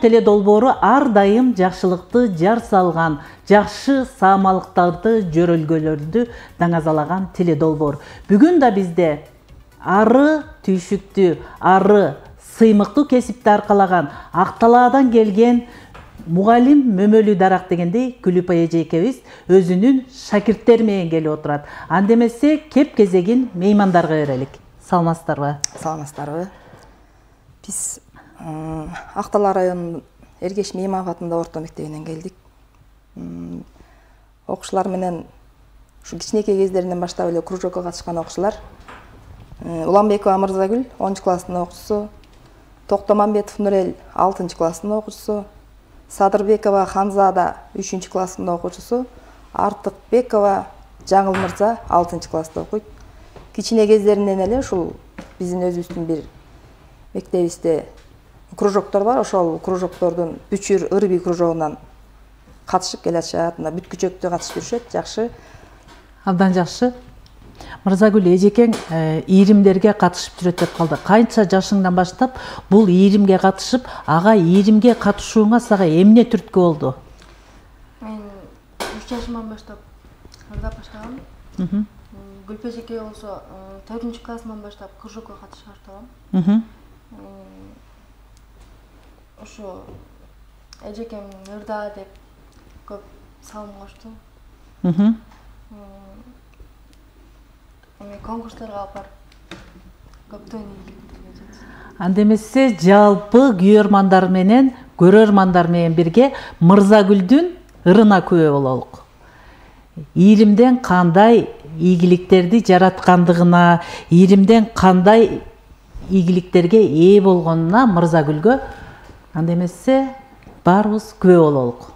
теле долбоору ар дайым жакшылыкты жар салган, жакшы саамалыктарды жөрөлгөлөрдү даңазалаган теле долбоор. Бүгүн да бизде ары түйшүктү, ары сыймыктуу кесипти аркалаган, Акталаадан келген мугалим Мөмөлүү Дарак дегендей Күлүп эжекебиз өзүнүн шакирттери менен келип отурат. Андемесе кеп кезегин меймандарга берелик. Саламатсыздарбы? Саламатсыздарбы? Биз Актала районунун Эргеш Мейманов атындагы орто мектебинен келдик. Окуучулар менен ушу кичинекей кездеринен баштап эле кружокко катышкан окуучулар. Уланбекова Мырзагүл 10 класстын окуучусу, Токтомамбетов Нурел 6 класстын окуучусу, Садырбекова Ханзада 3 класстын окуучусу, Артыкбекова Жаңыл Мырза 6 класста окуйт. Кичине кездеринен эле ушул биздин өзүбүздүн бир мектебибизде кружоктор бар, ошол кружоктордун Бүчүр Ырби кружогунан катышып келатышат, мына бүткүчөктө катышып жүрүшөт, жакшы. Абдан жакшы. Мырзагүл эжекең ийримдерге катышып жүрөт деп калды. Канча жашыңдан баштап бул ийримге катышып, ага ийримге катышууңа сага эмне түрткү болду? Мен 3 жашымдан баштап ырдап баштагам. Гүлпе эжеке болсо 4 классынан баштап кружокко катышып баштагам. Ошо эжекем ырда деп көп салым кошту. Конкурстарга алып барып көптөн Андемесе жалпы күйөрмандар менен, көрөрмандар менен бирге Мырзагүлдүн ырына күбө бололук. Ийримден кандай ийгиликтерди жараткандыгына, ийримден кандай ийгиликтерге ээ болгонуна Мырзагүлгө андемесе баарыбыз күбө бололук.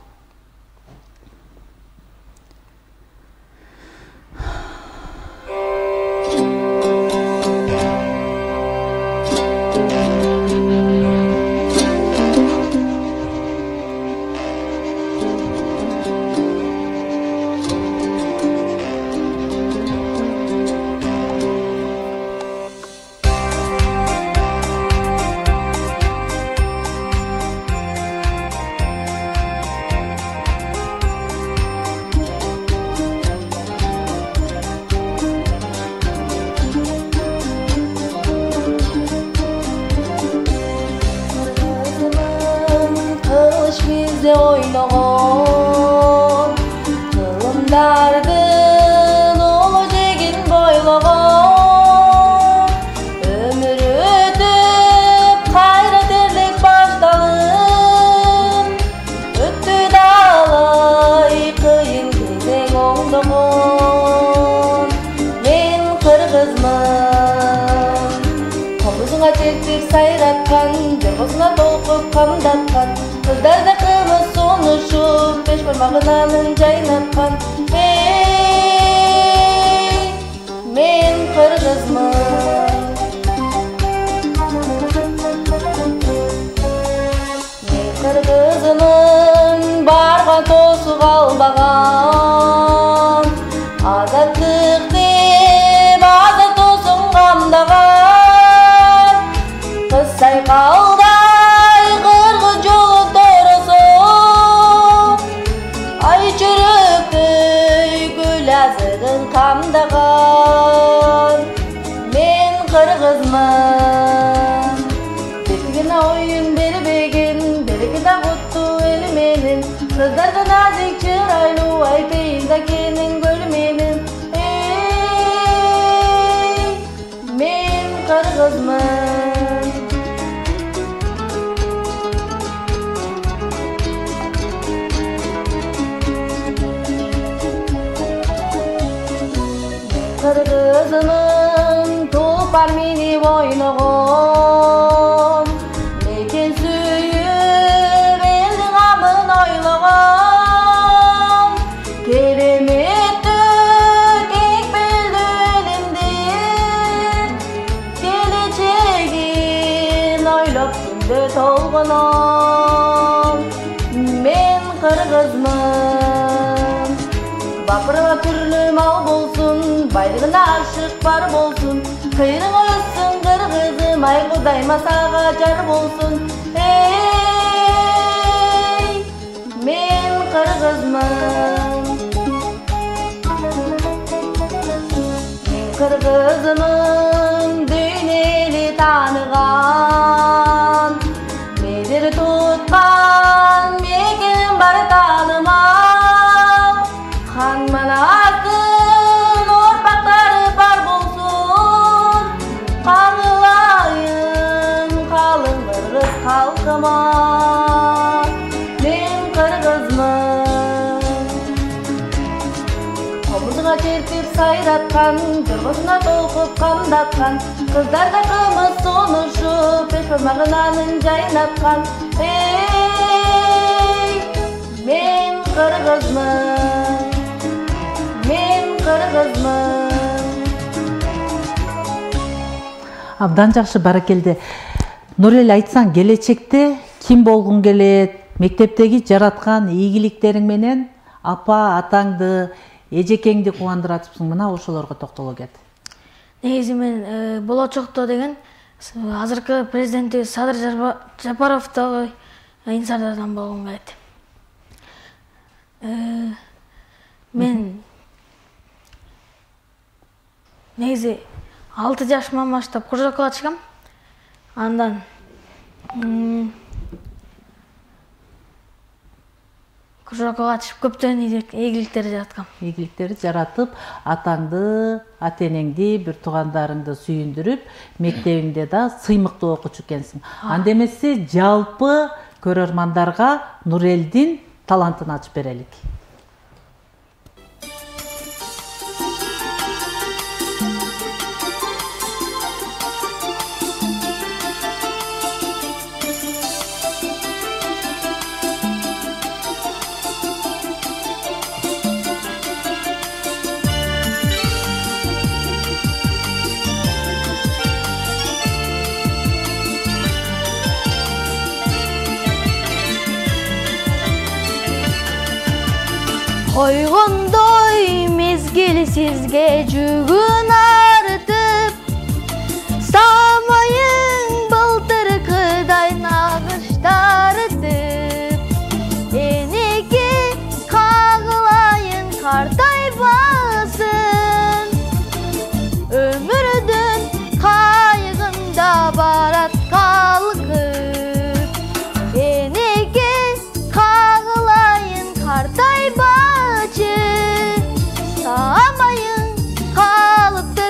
Oynagan kılımdardın ulu jegin boylagan ömür ötüp kayra terlik baştalım öttü dalay kıyın кезең оңдаған мен кыргызмын комузуңа чертип сайраткан жыргызына толкуп камдаткан кыздарда кымыз сонушуп беш бармагынан жайнаткан мен кыргызмын мен кыргызмын барган тоосу калбаган азаттык деп азат тоосун камдаган кыз сайкалда камдаган мен кыргызмын бергине оюн бербеген бергине кутту эл менен кыздарды назик чырайлуу айтайын да кенин көл менен мен кыргызмын Kırgızımın tupar meni oynagan lekin suyup elin gamın oylagan keremetli kek bildi elimden geleceğin oylap günde tolganan men kırgızmın bapırma türlü mal bolsun байлығына ашық бар болсын, қиырың өссін қырғызым, айғылдай масаға жар болсын. мен кыргызмын. Мен кыргызмын, дүйнөлү тааныган. Медер туткан, мекен бар таныма. Хан манатын орпактары бар болсун. Каңылайын калың кыргыз калкыма. Мен кыргызмын. Комузуна чертип сайраткан, жоргосуна токуп камдаткан. Кыздар да кымыз сунушуп, беш бармагынанын жайнаткан. Эй, мен кыргызмын. Мен кыргызмын. Абдан жакшы, баракелде. Нурел, айтсаң, келечекте ким болгуң келет? Мектептеги жараткан ийгиликтериң менен апа, атаңды, эжекеңди кубандыра атыпсың. Мына ошолорго токтоло кет. Негизи мен болочокто деген азыркы президенти Садыр Жапаровдогу инсайдерден болгум келет. Мен негизи 6 жашыман баштап кружокко чыгам. Андан кружокко чыгып көптөгөн ийгиликтерди жараткам. Ийгиликтерди жаратып, атаңды, ата-энеңди, бир туугандарыңды сүйүндүрүп, мектебиңде да сыймыктуу окуучу экенсиң. Анда эмесе жалпы көрөрмандарга Нурелдин талантын ачып берелик. Койгондой мезгил сизге жүгүн артып, самайың былтыркыдай нагыш тартып. Энеге кагылайын картайбасын, өмүрдүн кайгында барат калкып. Энеге кагылайын картайбасын, самайың калыптыр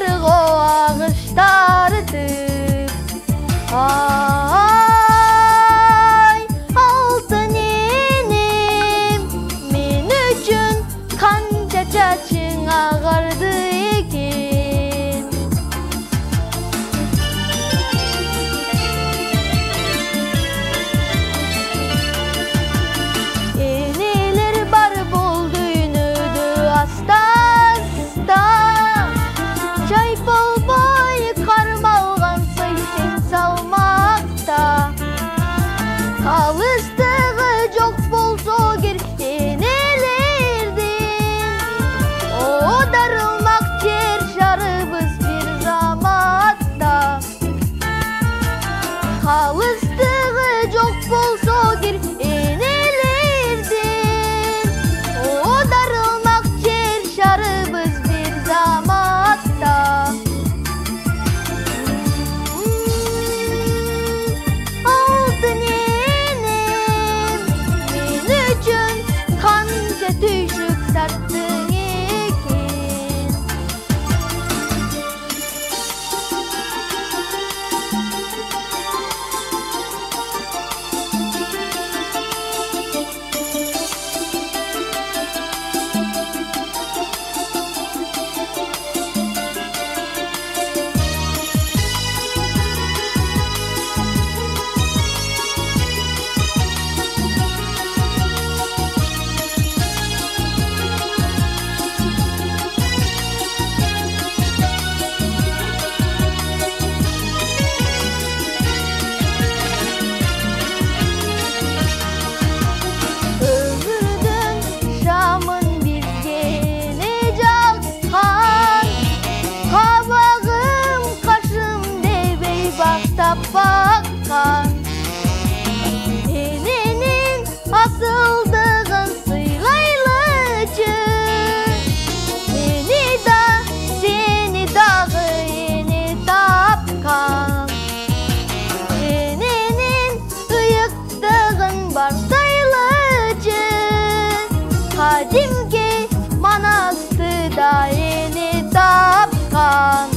Kadimki manastıda yeni tapkan.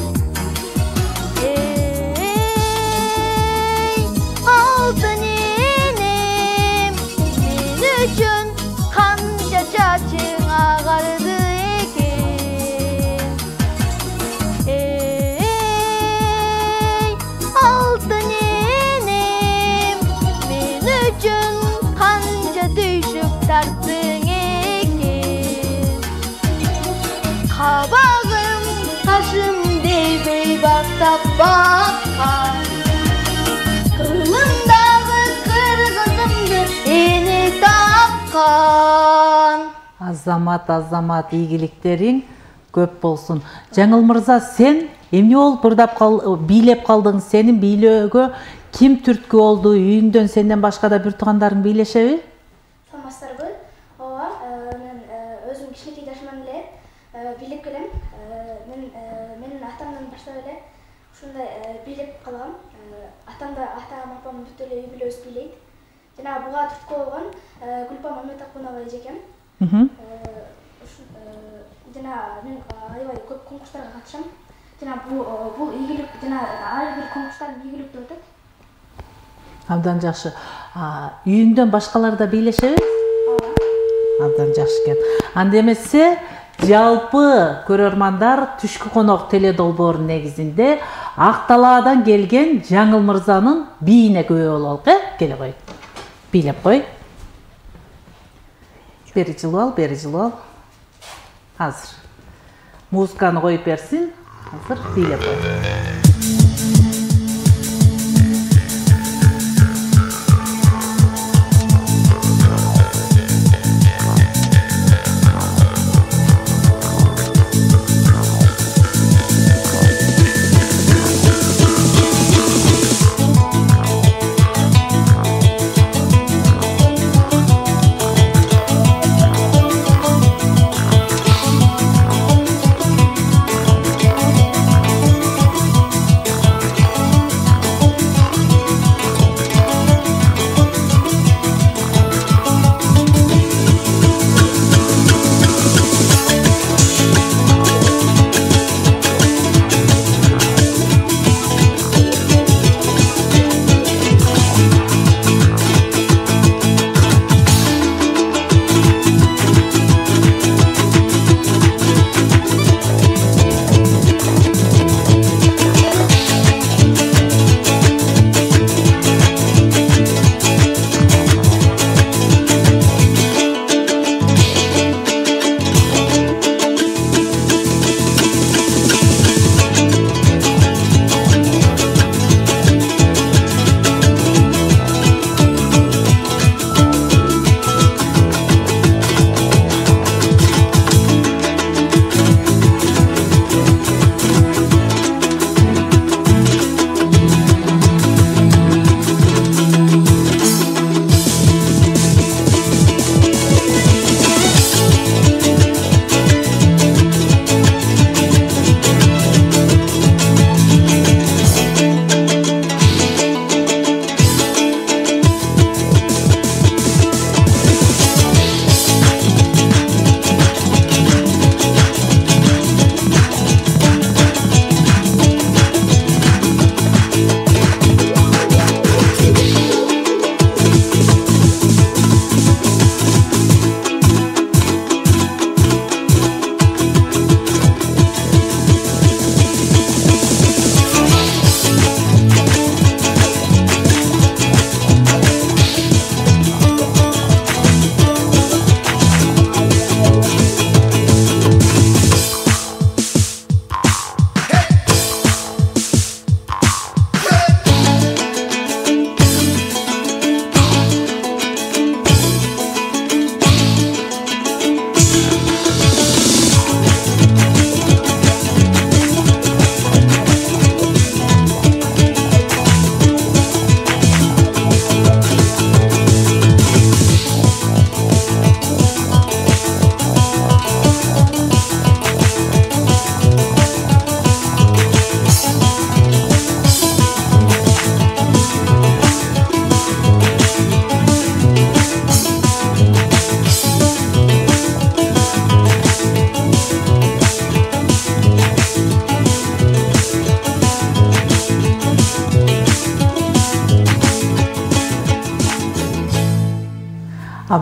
Ey altın inim, min üçün kanca çaçın ağardı ekin. Ey altın inim, min üçün kanca düşüp tarttın ekin. Kabağım taşım değbey baktap bakkan. Kılımдағы kırgızımdı yeni tapkan. Азамат, ийгиликтериң көп болсун. Жаңыл мырза, сен эмне болуп бийлеп калдың? Сенин бийлөөгө ким түрткү болду? Үйүңдөн сенден башка да бир туугандарың бийлешеби? Саламатсыздарбы? Ооба, мен өзүм кичинекей жашыман эле бийлеп келем. Менин атамдан баштап эле ушундай бийлеп калгам. Атам апам бүт эле үй бүлөбүз бийлейт. Жана буга түрткү болгон Гүлпа Мамедакунова эжекем. Жана мен аябай көп конкурстарга катышам. Жана бул ийгилик жана ар бир конкурстардын ийгиликтүү өтөт. Абдан жакшы. Үйүңдөн башкалар да бийлешеби? Абдан жакшы экен. Анда эмесе жалпы көрөрмандар түшкү конок теледолбоорунун негизинде Ак Талаадан келген Жаңыл мырзанын бийине күбө бололук, келе кой. Бийлеп кой. Бери жылып ал, бери жылып ал. Азыр. Музыканы коюп берсин. Азыр бийлеп кой.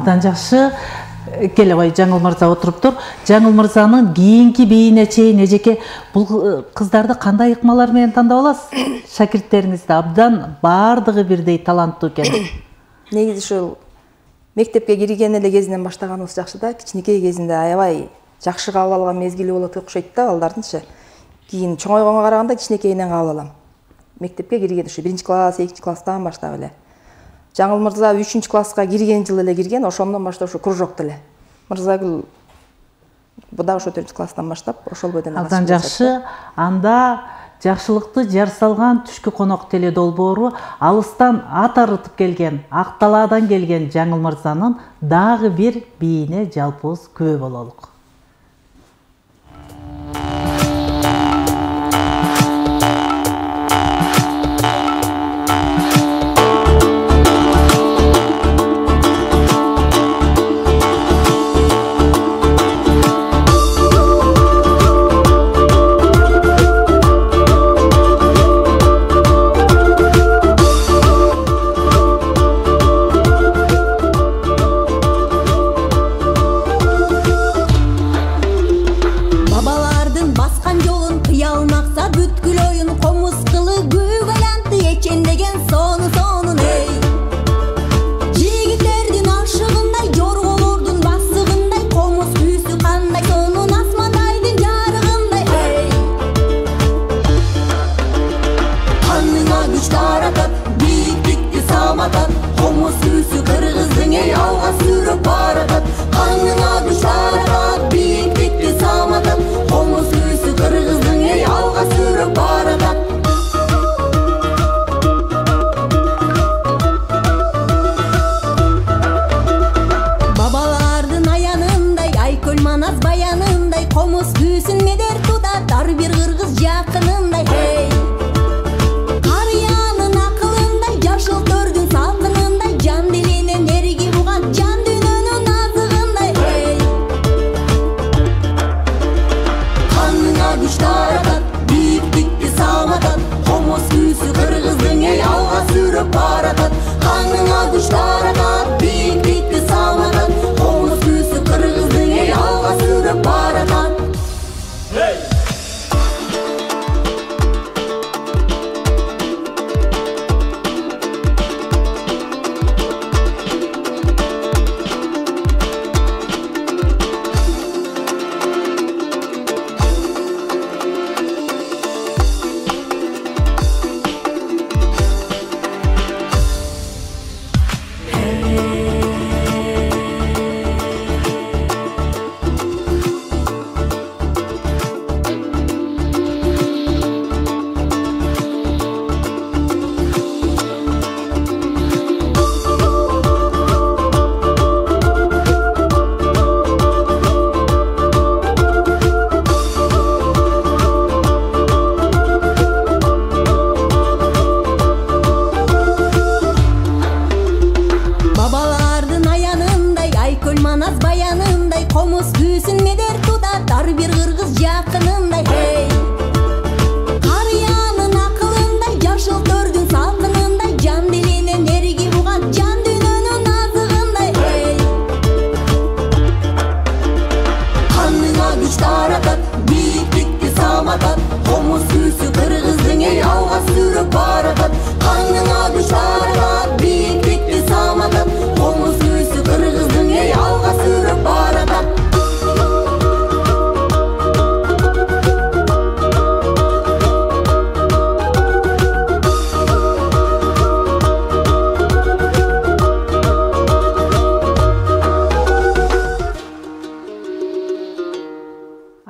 Абдан жакшы. Келебай Жаңыл мырза отуруптур. Жаңыл мырзанын кийинки бийине чейин эжеке бул кыздарды кандай ыкмалар менен тандап аласыз? Шакирттериңизди абдан баардыгы бирдей таланттуу экен. Негизи ушул мектепке кирген эле кезинен баштаганыбыз жакшы да, кичинекей кезинде аябай жакшы кабыл алган мезгили болот окшойт да балдардынчы. Кийин чоңойгонго караганда кичинекейинен кабыл алам. Мектепке кирген ушу 1-класс, 2-класстан баштап эле. Жаңыл мырза 3-класска кирген жылы эле кирген, ошондон баштап ушу кружокто эле. Мырзагүл буда ошо 4-класстан баштап ошол бойдон абдан жакшы. Анда жакшылыкты жар салган түшкү конок теле долбоору алыстан ат арытып келген, Ак-Талаадан келген Жаңыл мырзанын дагы бир бийине жалпыбыз күбө бололук.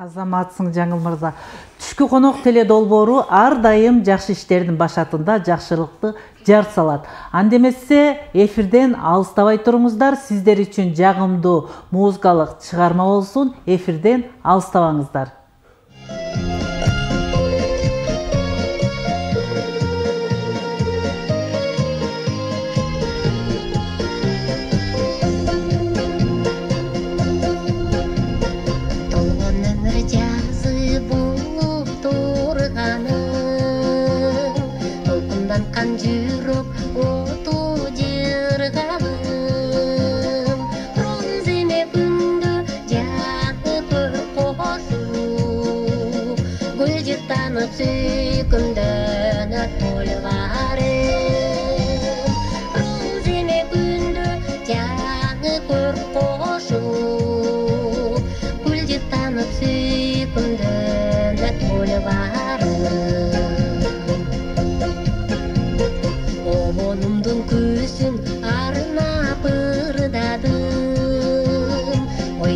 Азаматсың Жаңыл мырза. Түшкү конок теле долбоору ар дайым жакшы иштердин башатында жакшылыкты жар салат. Андемесе эфирден алыстабай туруңуздар. Сиздер үчүн жагымдуу музыкалык чыгарма болсун. Эфирден алыстабаңыздар.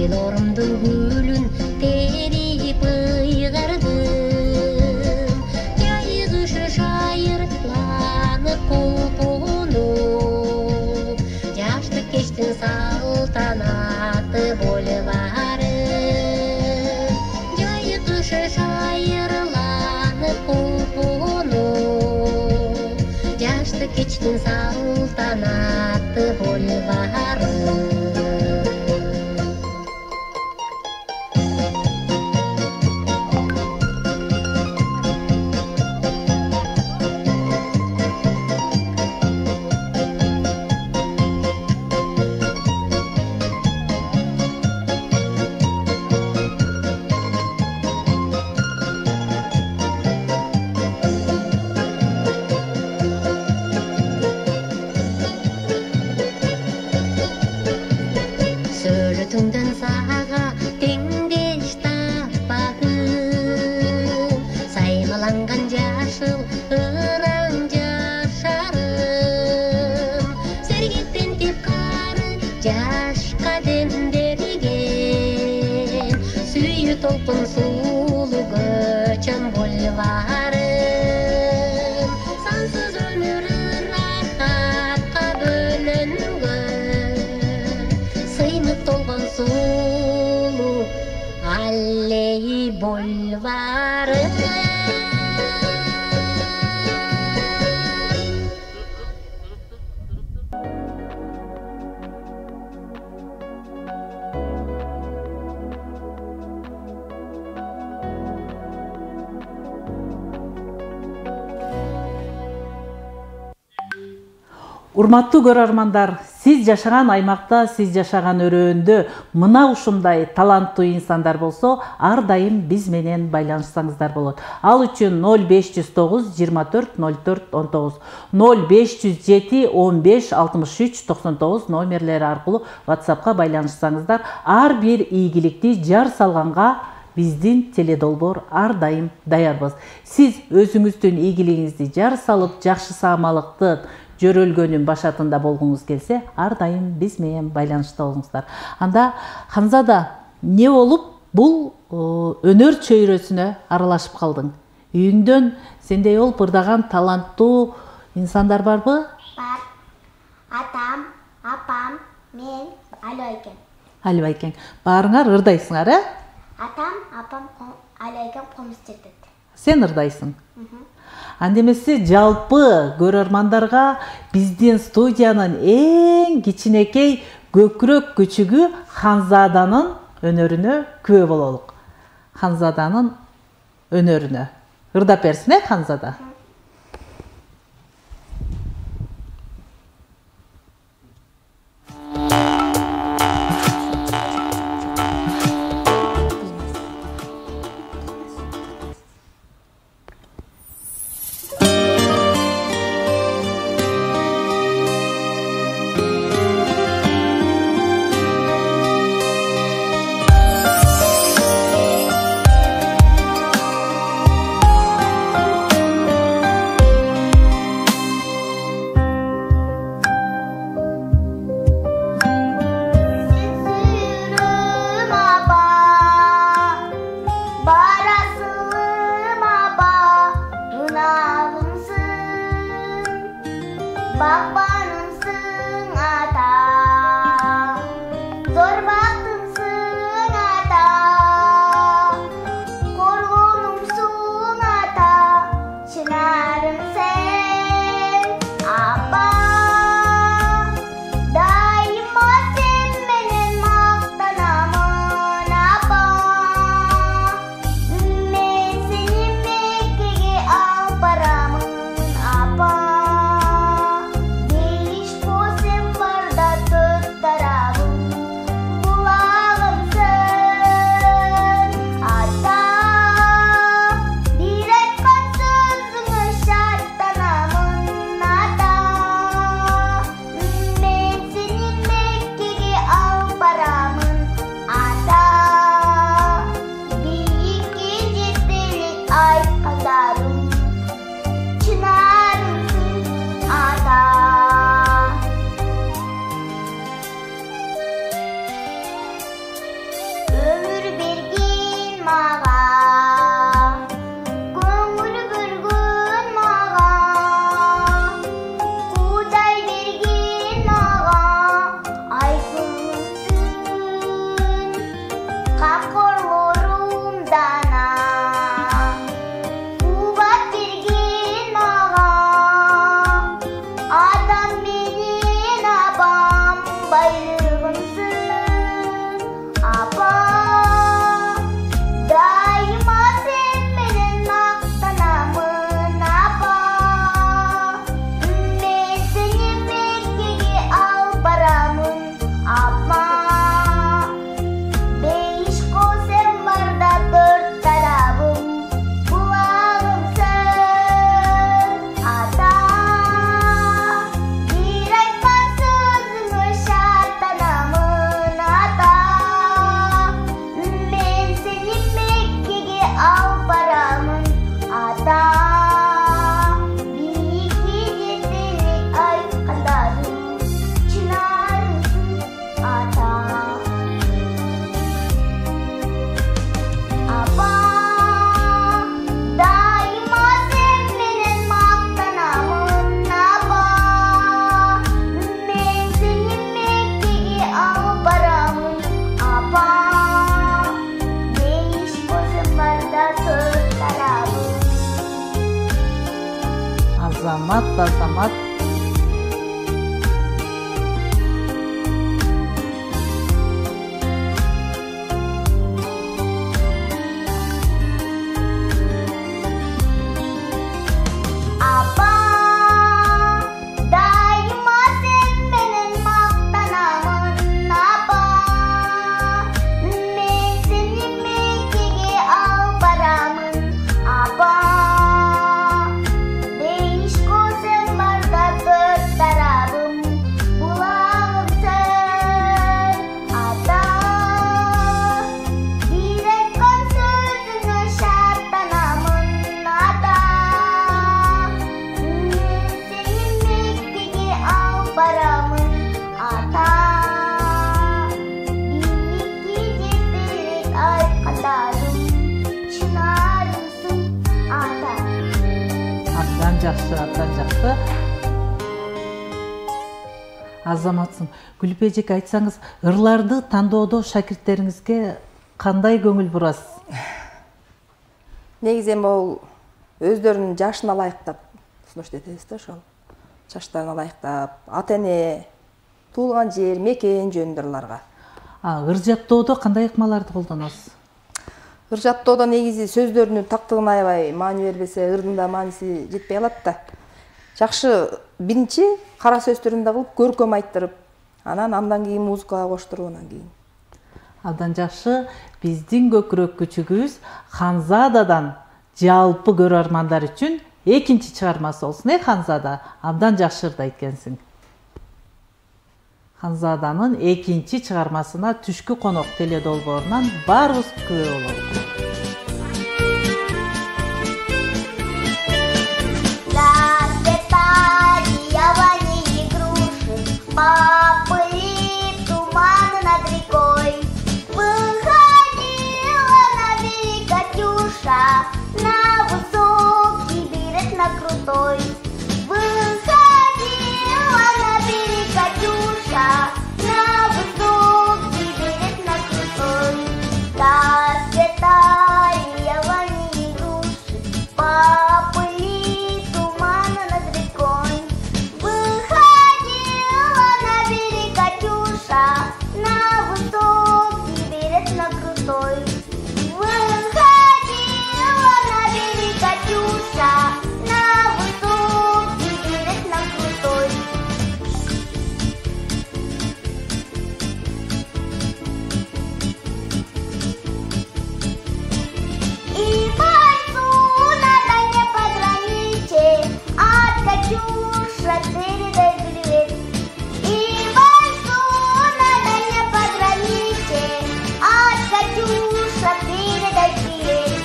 ойлорумдун гүлүн терип ыйгырдым. Жайгышы шайырланып кулпунуп, жаштык кечтин салтанаты бульвары. Жайгышы шайырланып кулпунуп, жаштык кечтин салтанаты бульвары. Sözütünden sağa tengdeş tapahım, saymalangan yaşıl ıran yaşarım. Sergitten tep karı yaşka demderigen, süyü tolpun sulu göçen bulvarım. Sansız ömürü rahatqa bölüngen, sıyınıp tolgan sulu alley bulvarı. Урматтуу көрөрмандар, сиз жашаган аймакта, сиз жашаган өрөөндө мына ушундай таланттуу инсандар болсо, ар дайым биз менен байланышсаңыздар болот. Ал үчүн 0509 24 04 19, 0507 15 63 99 номерлери аркылуу WhatsApp'ка байланышсаңыздар, ар бир ийгиликти жар салганга биздин теледолбоор ар дайым даярбыз. Сиз өзүңүздүн ийгилигиңизди жар салып, жакшы саамалыкты жөрөлгөнүн башатында болгуңуз келсе, ар дайым биз менен байланышта болуңуздар. Анда Ханзада, не болуп бул өнөр чөйрөсүнө аралашып калдың? Үйүңдөн сендей болуп ырдаган таланттуу инсандар барбы? Бар. Атам, апам, мен, Алайкен. Албайкең. Баарыңар ырдайсыңар, Атам, апам, Алайкен комуз чертет. Сен ырдайсың. Андемесе жалпы көрөрмандарга биздин студиянын эң кичинекей көкүрөк күчүгү Ханзаданын өнөрүнө күбө бололук. Ханзаданын өнөрүнө. Ырдап берсин, Ханзада? Азамат. Абдан жакшы. Азаматсың. Гүлпе эжеке, айтсаңыз, ырларды тандоодо шакирттериңизге кандай көңүл бурасыз? Негизи бул өздөрүнүн жашына ылайыктап сунуш этебиз да, ошол. Жаштарына ылайыктап, ата-эне, туулган жер, мекен жөнүндө ырларга. Ыр жаттоодо кандай ыкмаларды колдоносуз? Ыр жаттоодо негизи сөздөрүнүн тактыгын аябай маани бербесе, ырдын да мааниси жетпей калат да. Жакшы биринчи кара сөз түрүндө кылып, көркөм айттырып, андан кийин музыкага коштуруп, анан кийин. Абдан жакшы. Биздин көкүрөк күчүгүбүз Ханзададан жалпы көрөрмандар үчүн экинчи чыгармасы болсун, Ханзада. Абдан жакшы ырды айткансың. Ханзаданын экинчи чыгармасына Түшкү конок теледолбоорунан баарыбыз күбө болобуз. Поплыли туманы над рекой. Выходила на берег Катюша, на высокий берег, на крутой. Выходила на берег Катюша, на высокий берег, на крутой. Расцветали яблони и груши, поплыли туманы над рекой. На высокий берег, на крутой. Выходила на берег Катюша, на высокий берег, на крутой. И бойцу надо не пограничить, от Катюша передай привет. И бойцу надо не пограничить, от Катюша передай привет.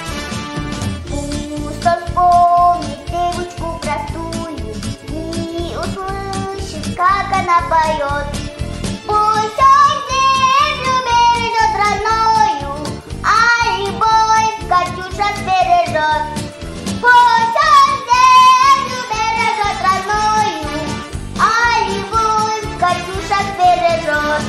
Пусть он вспомнит девочку простую и услышит, как она поет. Пусть он землю бережет родною, а любовь Катюша сбережет. Пусть он землю бережет родною, а любовь Катюша сбережет.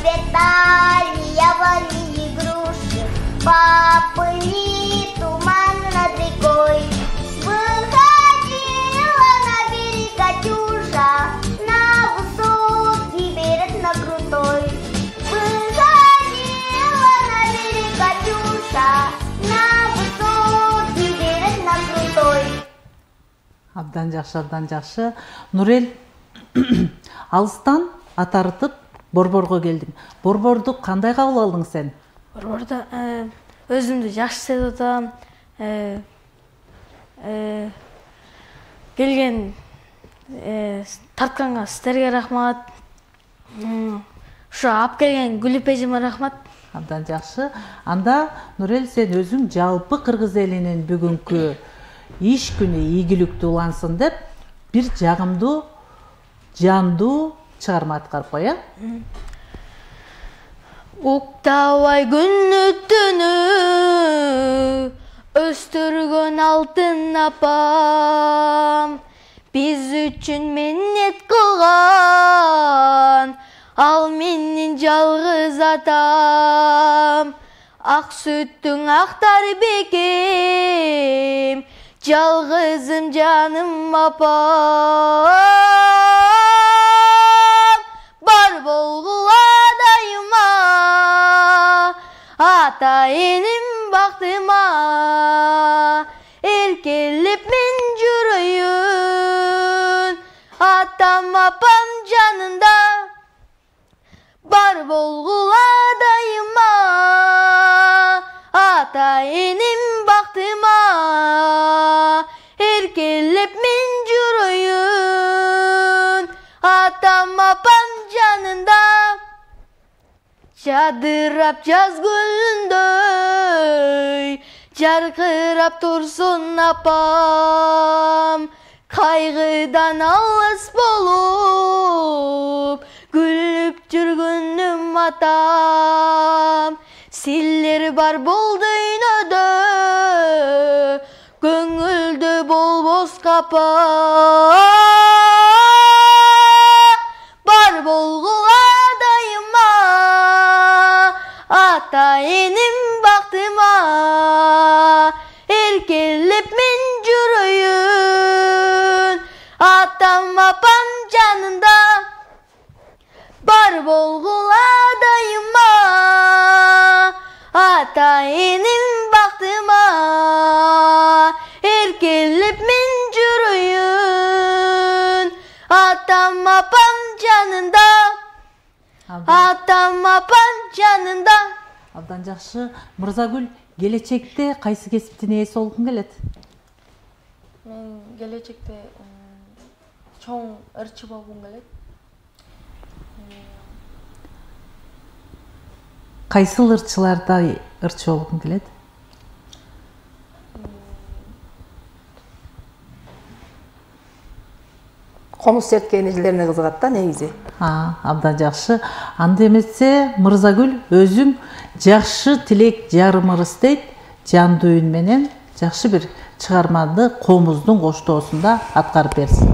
Расцветали яблони и груши, поплыли туманы над рекой. Выходила на берег Катюша, на высокий берег, на крутой. Выходила на берег Катюша, на высокий берег, на крутой. Абдан жакшы. Нурел, алыстан атартып Борборго келдиң. Борборду кандай кабыл алдың сен? Борбордо өзүмдү жакшы сезип атам. Келген тартканга сиздерге рахмат. Ушу алып келген Гүлүп эжеме рахмат. Абдан жакшы. Анда Нурел, сен өзүң жалпы кыргыз элинин бүгүнкү иш күнү ийгиликтүү улансын деп бир жагымдуу, жандуу чыгарма аткарып кой, Уктабай күнү түнү өстүргөн алтын апам, биз үчүн миннет кылган, ал менин жалгыз атам. Ак сүттүң актар бекем, жалгызым жаным апам. Бар болгула дайыма, ата энем бактыма, эркелеп мен жүрөйүн, атам апам жанында. Бар болгула дайыма, ата энем бактыма, эркелеп мен жүрөйүн, атам апам жанында. Жадырап жаз гүлүндөй, жаркырап турсун апам, кайгыдан алыс болуп күлүп жүргөнүм атам. Силер бар бул дүйнөдө, көңүлдө болбос капа. Бар болгула дайыма, ата энем бактыма, эркелеп мен жүрөйүн, атам апам жанында. Бар болгула дайыма, ата энем бактыма, эркелеп мен жүрөйүн, атам апам жанында. Атам апам жанында. Абдан жакшы. Мырзагүл, келечекте кайсы кесиптин ээси болгуң келет? Мен келечекте чоң ырчы болгум келет. Кайсыл ырчыларда ырчы болгуң келет? Комуз черткен ижлерине кызыгат да негизи. Абдан жакшы. Анда эмесе Мырзагүл өзүң жакшы тилек жарым ырыс дейт, жандуу үн менен жакшы бир чыгарманы комуздун коштоосунда аткарып берсин.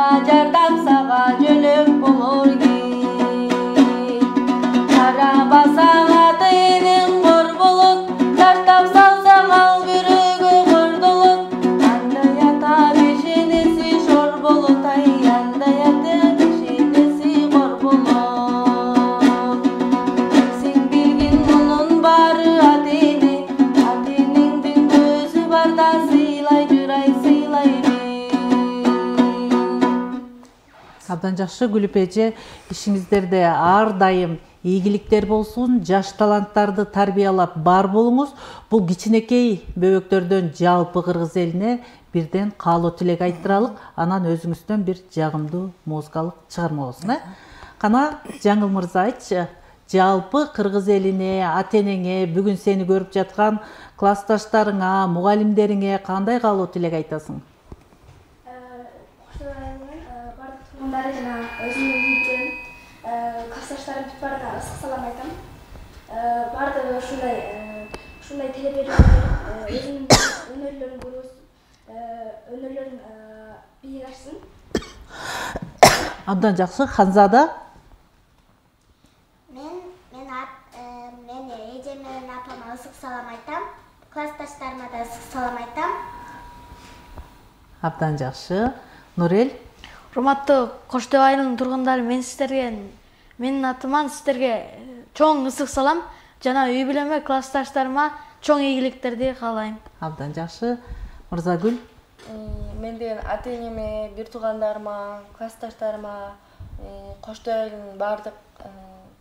сага жардам сага жөлөк болор ки карабасаң атайдың кор болот таштап салсаң ал күрөгө кордолот андай ата бешенеси шор болот ай андай ата бешенеси кор болот сен билгин мунун баары атенеңдин көзү барда сыйлай жүр ай сыйлай бер. Абдан жакшы Гүлүп эже, ишиңиздерде ар дайым ийгиликтер болсун, жаш таланттарды тарбиялап бар болуңуз. Бул кичинекей бөбөктөрдөн жалпы кыргыз элине бирден каалоо тилек айттыралык, анан өзүңүздөн бир жагымдуу музыкалык чыгарма болсун. Кана Жаңыл мырза айтчы, жалпы кыргыз элине, ата-энеңе, бүгүн сени көрүп жаткан классташтарыңа, мугалимдериңе кандай каалоо тилек айтасың? Бардык тургундары жана өзүмдүн үйдөн классташтарым бүт баарына ысык салам айтам. Бардыгы ушундай телеберүүлөр өзүнүн өнөрлөрүн көрүп өнөрлөрүн бийик ашсын. Абдан жакшы. Ханзада? Мен эжем менен апама ысык салам айтам. Классташтарыма да ысык салам айтам. Абдан жакшы. Нурел? Урматтуу Коштоо айылынын тургундары, менин атыман сиздерге чоң ысык салам жана үй бүлөмө, классташтарыма чоң ийгиликтерди каалайм. Абдан жакшы. Мырзагүл? Мен деген ата-энеме, бир туугандарыма, классташтарыма, Коштоо айылынын баардык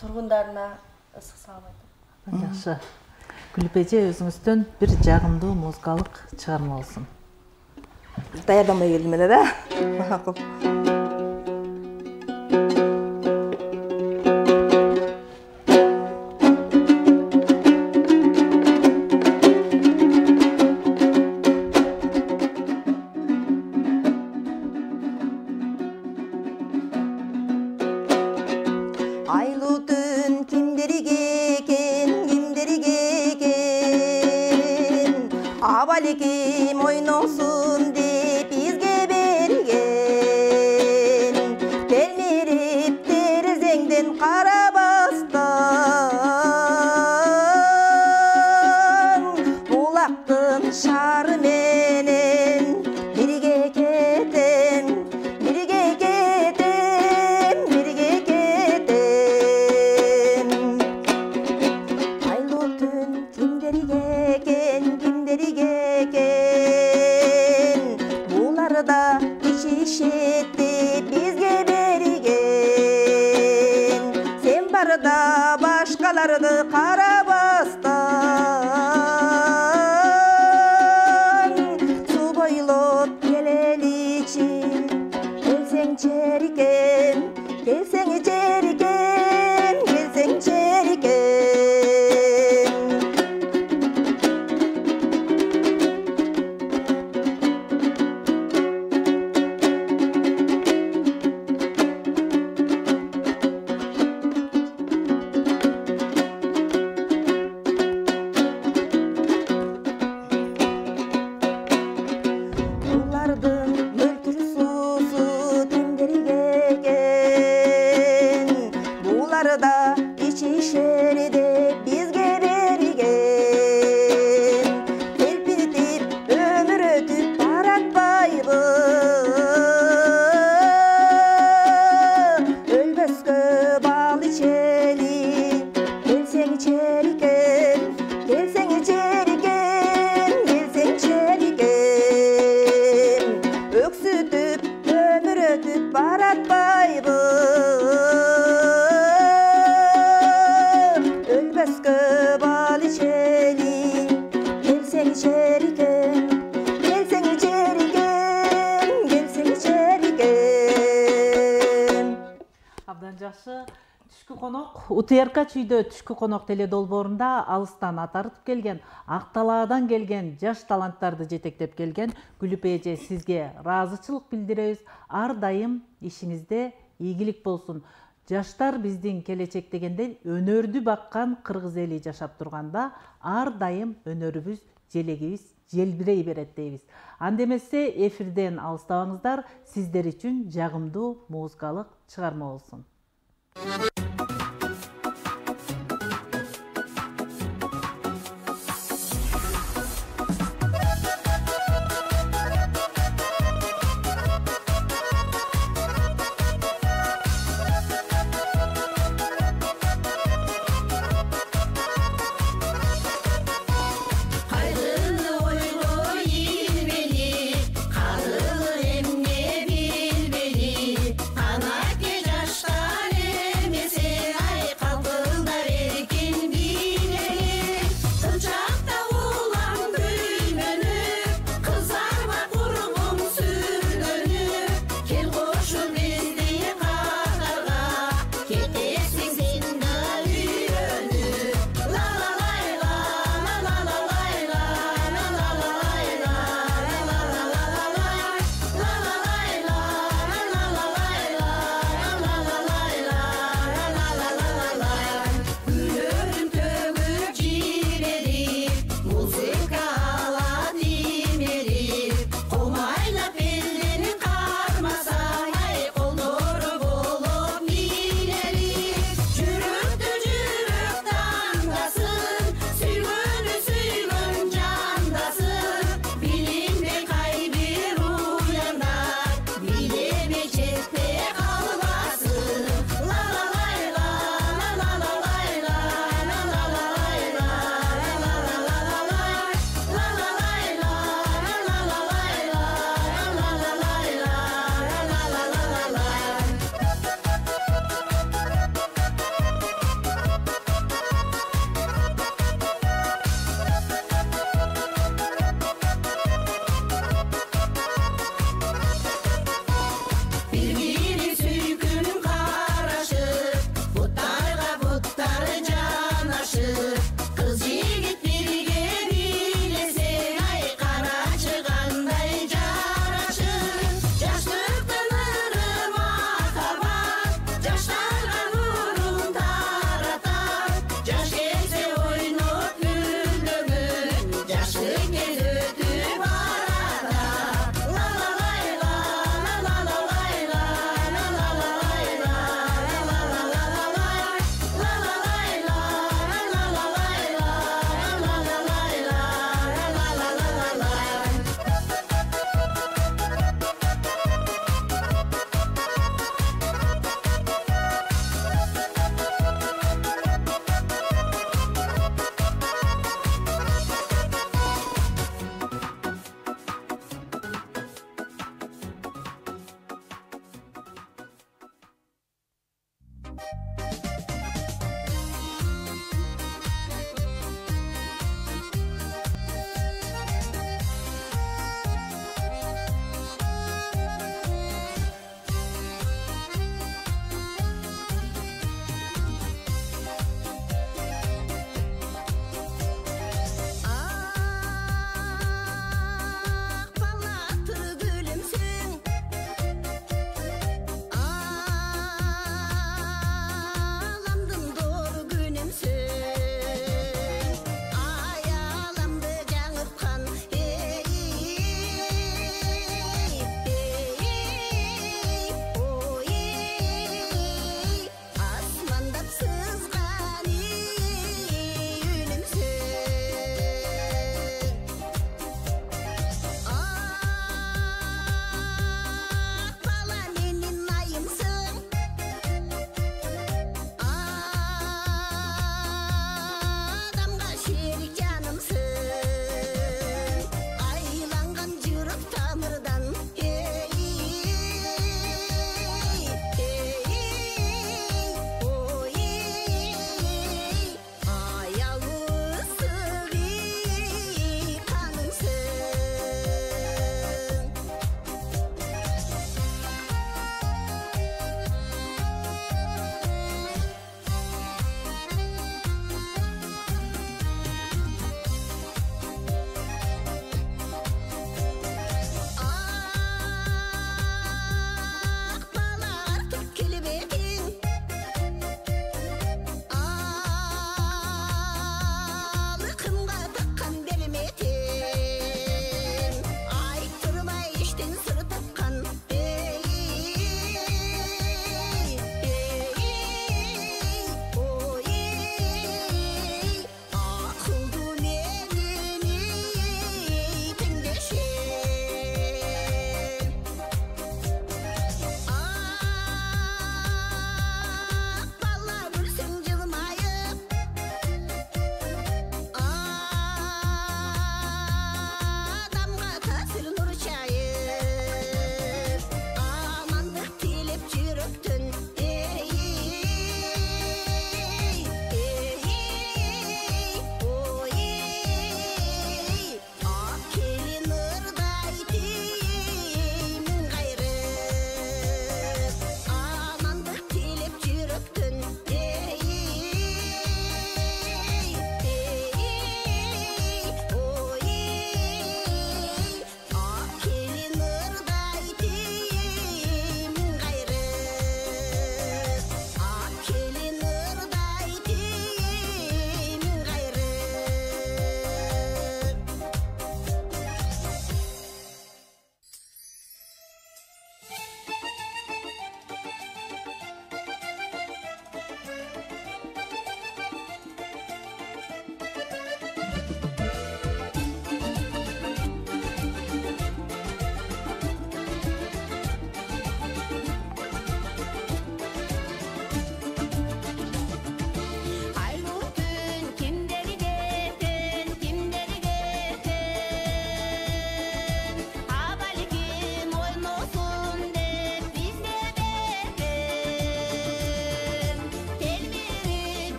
тургундарына ысык салам айтам. Абдан жакшы. Гүлүп эже, өзүңүздөн бир жагымдуу музыкалык чыгарма болсун. Даярданбай келдим эле да. Макул. Айлуу түн кимдерге экен, абалеким ойносун деп бизге берген. Телмерип терезеңден карабастан, булактын шары менен бирге кетем, бирге кетем, бирге кетем. Айлуу түн кимдерге экен, булар да ичишет деп бизге берген. Сен барда башкаларды карабастан, суу бойлоп келеличи, келсең черикем, келсең черикем, келсең черикем. Булардын мөлтүр суусу кимдерге экен, булар да ичишер деп бизге берген. Телпинтип өмүр өтүп баратпайбы, өлбөскө бал ичели, келсең черикем, келсең черикем, келсең черикем. Өксүтүп өмүр өтүп баратпайбы, өлбөскө бал ичели, келсең черикем, келсең черикем, келсең черикем. Абдан жакшы. Түшкү конок УТРК чүйдө түшкү конок теледолбоорунда алыстан атартып келген, ак талаадан келген жаш таланттарды жетектеп келген Гүлүп эже, сизге ыраазычылык билдиребиз. Ар дайым ишиңизде ийгилик болсун. Жаштар биздин келечек дегенде өнөрдү баккан кыргыз эли жашап турганда, ар дайым өнөрүбүз, желегибиз желбирей берет дейбиз. Анда эмесе эфирден алыстабаңыздар, сиздер үчүн жагымдуу музыкалык чыгарма болсун.